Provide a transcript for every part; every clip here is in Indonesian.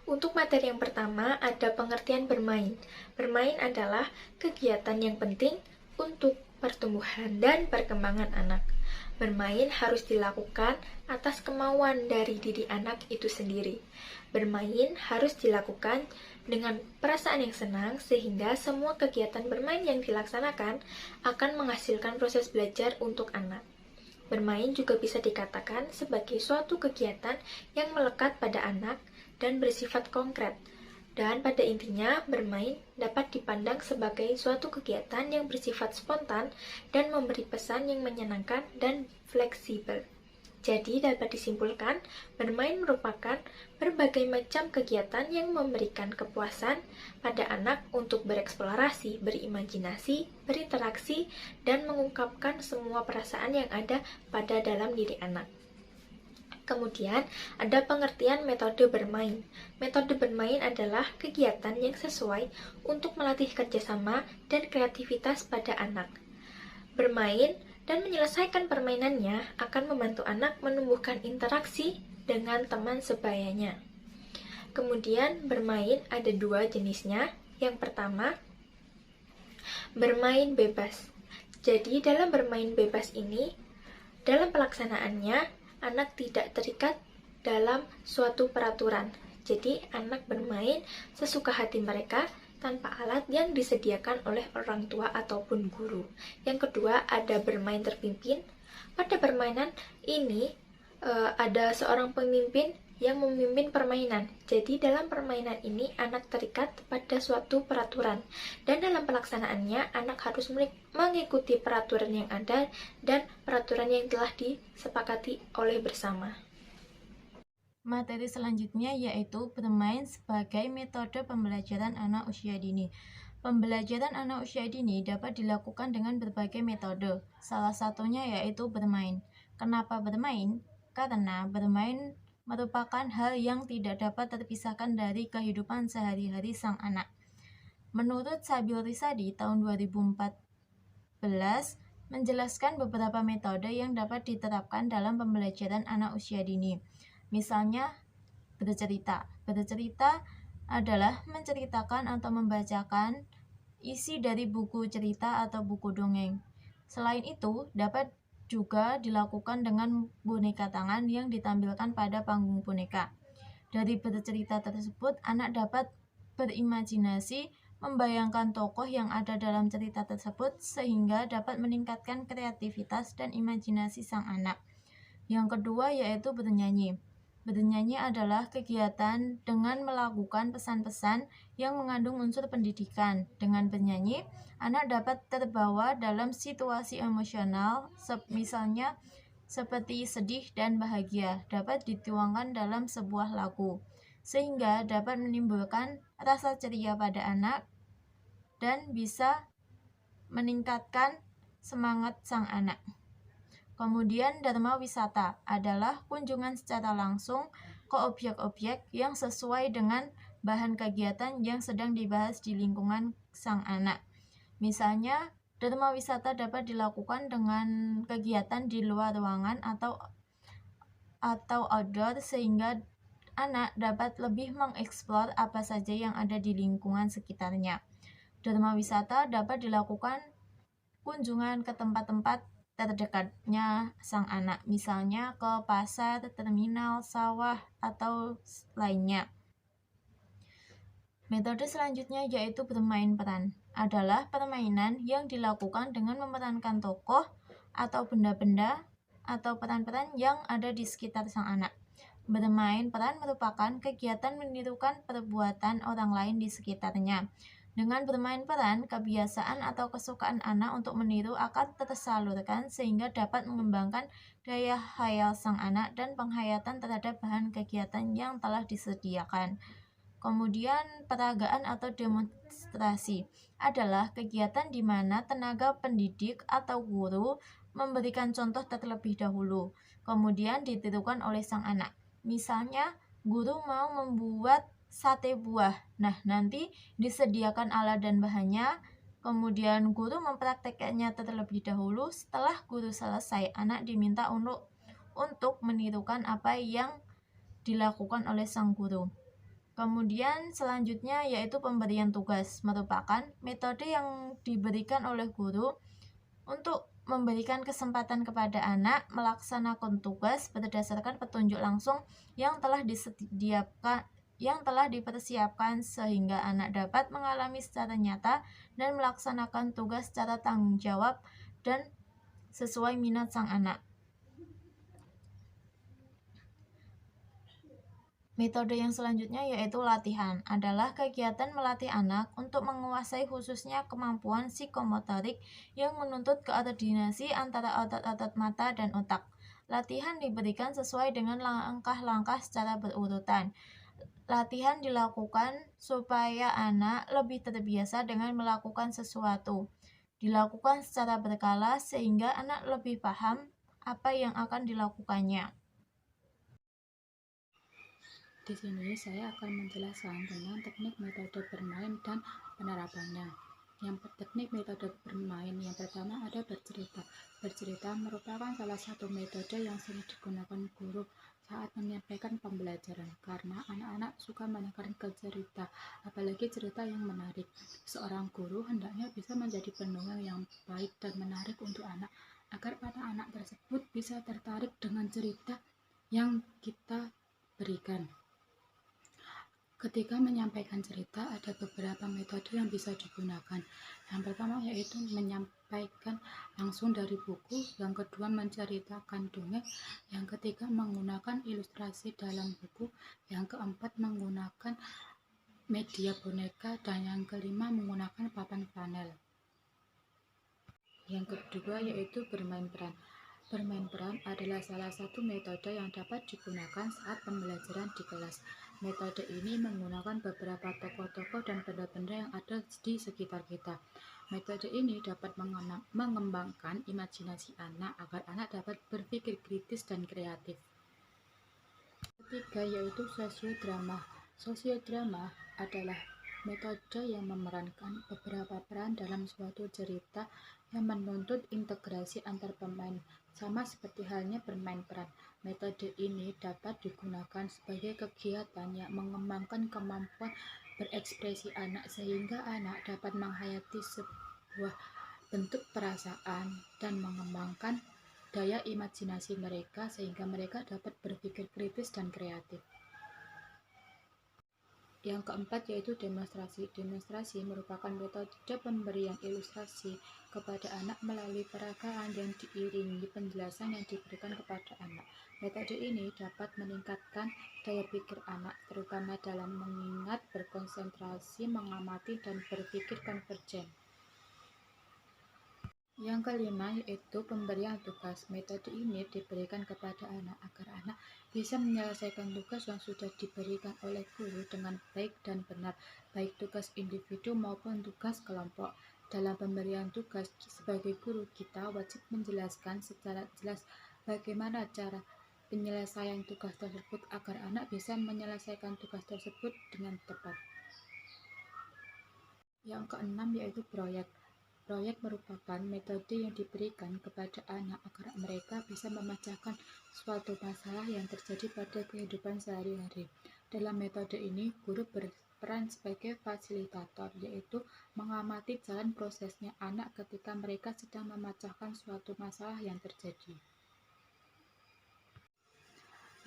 Untuk materi yang pertama, ada pengertian bermain. Bermain adalah kegiatan yang penting untuk pertumbuhan dan perkembangan anak. Bermain harus dilakukan atas kemauan dari diri anak itu sendiri. Bermain harus dilakukan dengan perasaan yang senang sehingga semua kegiatan bermain yang dilaksanakan akan menghasilkan proses belajar untuk anak. Bermain juga bisa dikatakan sebagai suatu kegiatan yang melekat pada anak dan bersifat konkret. Dan pada intinya, bermain dapat dipandang sebagai suatu kegiatan yang bersifat spontan dan memberi pesan yang menyenangkan dan fleksibel. Jadi dapat disimpulkan, bermain merupakan berbagai macam kegiatan yang memberikan kepuasan pada anak untuk bereksplorasi, berimajinasi, berinteraksi, dan mengungkapkan semua perasaan yang ada pada dalam diri anak. Kemudian, ada pengertian metode bermain. Metode bermain adalah kegiatan yang sesuai untuk melatih kerjasama dan kreativitas pada anak. Bermain dan menyelesaikan permainannya akan membantu anak menumbuhkan interaksi dengan teman sebayanya. Kemudian, bermain ada dua jenisnya. Yang pertama, bermain bebas. Jadi, dalam bermain bebas ini, dalam pelaksanaannya, anak tidak terikat dalam suatu peraturan. Jadi, anak bermain sesuka hati mereka tanpa alat yang disediakan oleh orang tua ataupun guru. Yang kedua, ada bermain terpimpin. Pada permainan ini, ada seorang pemimpin yang memimpin permainan. Jadi, dalam permainan ini, anak terikat pada suatu peraturan. Dan dalam pelaksanaannya, anak harus mengikuti peraturan yang ada dan peraturan yang telah disepakati oleh bersama. Materi selanjutnya yaitu bermain sebagai metode pembelajaran anak usia dini. Pembelajaran anak usia dini dapat dilakukan dengan berbagai metode. Salah satunya yaitu bermain. Kenapa bermain? Karena bermain merupakan hal yang tidak dapat terpisahkan dari kehidupan sehari-hari sang anak. Menurut Sabil Risadi tahun 2014 menjelaskan beberapa metode yang dapat diterapkan dalam pembelajaran anak usia dini. Misalnya, bercerita. Bercerita adalah menceritakan atau membacakan isi dari buku cerita atau buku dongeng. Selain itu, dapat juga dilakukan dengan boneka tangan yang ditampilkan pada panggung boneka. Dari bercerita tersebut, anak dapat berimajinasi, membayangkan tokoh yang ada dalam cerita tersebut sehingga dapat meningkatkan kreativitas dan imajinasi sang anak. Yang kedua yaitu bernyanyi. Bernyanyi adalah kegiatan dengan melakukan pesan-pesan yang mengandung unsur pendidikan. Dengan bernyanyi, anak dapat terbawa dalam situasi emosional, misalnya seperti sedih dan bahagia, dapat dituangkan dalam sebuah lagu, sehingga dapat menimbulkan rasa ceria pada anak dan bisa meningkatkan semangat sang anak. Kemudian dharma wisata adalah kunjungan secara langsung ke objek-objek yang sesuai dengan bahan kegiatan yang sedang dibahas di lingkungan sang anak. Misalnya, dharma wisata dapat dilakukan dengan kegiatan di luar ruangan atau outdoor sehingga anak dapat lebih mengeksplor apa saja yang ada di lingkungan sekitarnya. Dharma wisata dapat dilakukan kunjungan ke tempat-tempat terdekatnya sang anak, misalnya ke pasar, terminal, sawah, atau lainnya. Metode selanjutnya yaitu bermain peran. Adalah permainan yang dilakukan dengan memerankan tokoh atau benda-benda atau peran-peran yang ada di sekitar sang anak. Bermain peran merupakan kegiatan menirukan perbuatan orang lain di sekitarnya. Dengan bermain peran, kebiasaan atau kesukaan anak untuk meniru akan tersalurkan sehingga dapat mengembangkan daya khayal sang anak dan penghayatan terhadap bahan kegiatan yang telah disediakan. Kemudian, peragaan atau demonstrasi adalah kegiatan di mana tenaga pendidik atau guru memberikan contoh terlebih dahulu, kemudian ditirukan oleh sang anak. Misalnya, guru mau membuat sate buah. Nah, nanti disediakan alat dan bahannya, kemudian guru mempraktekkannya terlebih dahulu. Setelah guru selesai, anak diminta untuk menirukan apa yang dilakukan oleh sang guru. Kemudian selanjutnya yaitu pemberian tugas, merupakan metode yang diberikan oleh guru untuk memberikan kesempatan kepada anak melaksanakan tugas berdasarkan petunjuk langsung yang telah dipersiapkan sehingga anak dapat mengalami secara nyata dan melaksanakan tugas secara tanggung jawab dan sesuai minat sang anak. Metode yang selanjutnya yaitu latihan, adalah kegiatan melatih anak untuk menguasai khususnya kemampuan psikomotorik yang menuntut koordinasi antara otot-otot mata dan otak. Latihan diberikan sesuai dengan langkah-langkah secara berurutan. Latihan dilakukan supaya anak lebih terbiasa dengan melakukan sesuatu. Dilakukan secara berkala sehingga anak lebih paham apa yang akan dilakukannya. Di sini saya akan menjelaskan tentang teknik metode bermain dan penerapannya. Yang teknik metode bermain yang pertama ada bercerita. Bercerita merupakan salah satu metode yang sering digunakan guru saat menyampaikan pembelajaran karena anak-anak suka mendengarkan cerita, apalagi cerita yang menarik. Seorang guru hendaknya bisa menjadi pendongeng yang baik dan menarik untuk anak agar anak-anak tersebut bisa tertarik dengan cerita yang kita berikan. Ketika menyampaikan cerita, ada beberapa metode yang bisa digunakan. Yang pertama yaitu menyampaikan langsung dari buku, yang kedua menceritakan dongeng, yang ketiga menggunakan ilustrasi dalam buku, yang keempat menggunakan media boneka, dan yang kelima menggunakan papan flanel. Yang kedua yaitu bermain peran. Bermain peran adalah salah satu metode yang dapat digunakan saat pembelajaran di kelas. Metode ini menggunakan beberapa tokoh-tokoh dan benda-benda yang ada di sekitar kita. Metode ini dapat mengembangkan imajinasi anak agar anak dapat berpikir kritis dan kreatif. Ketiga yaitu sosiodrama. Sosiodrama adalah metode yang memerankan beberapa peran dalam suatu cerita yang menuntut integrasi antar pemain, sama seperti halnya bermain peran. Metode ini dapat digunakan sebagai kegiatan yang mengembangkan kemampuan berekspresi anak sehingga anak dapat menghayati sebuah bentuk perasaan dan mengembangkan daya imajinasi mereka sehingga mereka dapat berpikir kritis dan kreatif. Yang keempat yaitu demonstrasi. Demonstrasi merupakan metode pemberian ilustrasi kepada anak melalui peragaan yang diiringi penjelasan yang diberikan kepada anak. Metode ini dapat meningkatkan daya pikir anak, terutama dalam mengingat, berkonsentrasi, mengamati, dan berpikir konvergen. Yang kelima yaitu pemberian tugas. Metode ini diberikan kepada anak agar anak bisa menyelesaikan tugas yang sudah diberikan oleh guru dengan baik dan benar, baik tugas individu maupun tugas kelompok. Dalam pemberian tugas, sebagai guru kita wajib menjelaskan secara jelas bagaimana cara penyelesaian tugas tersebut agar anak bisa menyelesaikan tugas tersebut dengan tepat. Yang keenam yaitu proyek. Proyek merupakan metode yang diberikan kepada anak agar mereka bisa memecahkan suatu masalah yang terjadi pada kehidupan sehari-hari. Dalam metode ini, guru berperan sebagai fasilitator, yaitu mengamati jalan prosesnya anak ketika mereka sedang memecahkan suatu masalah yang terjadi.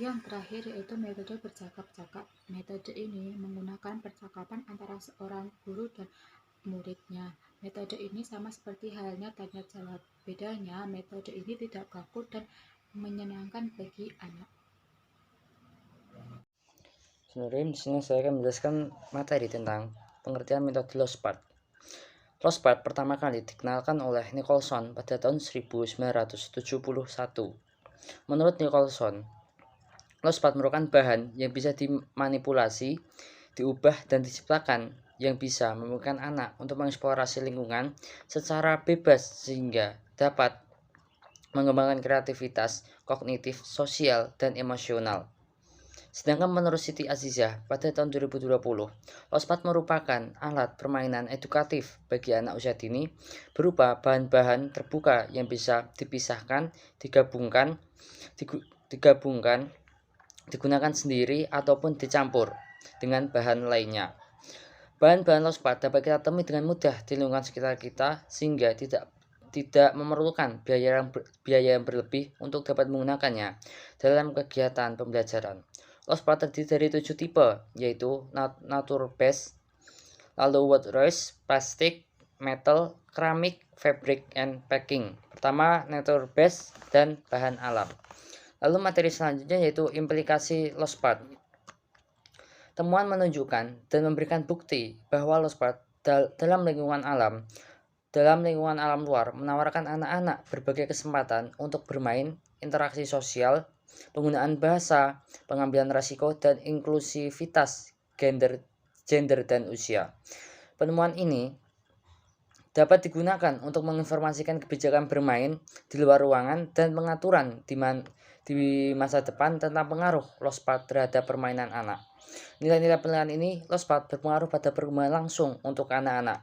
Yang terakhir yaitu metode bercakap-cakap. Metode ini menggunakan percakapan antara seorang guru dan muridnya. Metode ini sama seperti halnya tanya jawab. Bedanya, metode ini tidak kaku dan menyenangkan bagi anak. Sebenarnya di sini saya akan menjelaskan materi tentang pengertian metode Losbart. Losbart pertama kali dikenalkan oleh Nicholson pada tahun 1971. Menurut Nicholson, Losbart merupakan bahan yang bisa dimanipulasi, diubah, dan diciptakan yang bisa memungkinkan anak untuk mengeksplorasi lingkungan secara bebas sehingga dapat mengembangkan kreativitas, kognitif, sosial, dan emosional. Sedangkan menurut Siti Azizah pada tahun 2020, Losbart merupakan alat permainan edukatif bagi anak usia dini berupa bahan-bahan terbuka yang bisa dipisahkan, digabungkan, digunakan sendiri ataupun dicampur. dengan bahan lainnya. Bahan-bahan low spat dapat kita temui dengan mudah di lingkungan sekitar kita sehingga tidak memerlukan biaya yang berlebih untuk dapat menggunakannya dalam kegiatan pembelajaran. Low spat terdiri dari 7 tipe, yaitu nature based, lalu wood rose, plastik, metal, keramik, fabric, and packing. Pertama, nature based dan bahan alam. Lalu materi selanjutnya yaitu implikasi low spat. Temuan menunjukkan dan memberikan bukti bahwa low spat dalam lingkungan alam luar menawarkan anak-anak berbagai kesempatan untuk bermain, interaksi sosial, penggunaan bahasa, pengambilan risiko, dan inklusivitas gender dan usia. Penemuan ini dapat digunakan untuk menginformasikan kebijakan bermain di luar ruangan dan pengaturan di masa depan tentang pengaruh low spat terhadap permainan anak. Nilai-nilai penilaian ini low spat berpengaruh pada perkembangan langsung untuk anak-anak.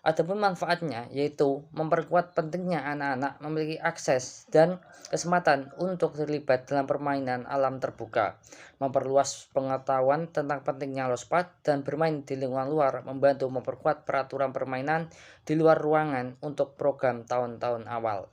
Adapun manfaatnya yaitu memperkuat pentingnya anak-anak memiliki akses dan kesempatan untuk terlibat dalam permainan alam terbuka, memperluas pengetahuan tentang pentingnya low spat dan bermain di lingkungan luar, membantu memperkuat peraturan permainan di luar ruangan untuk program tahun-tahun awal.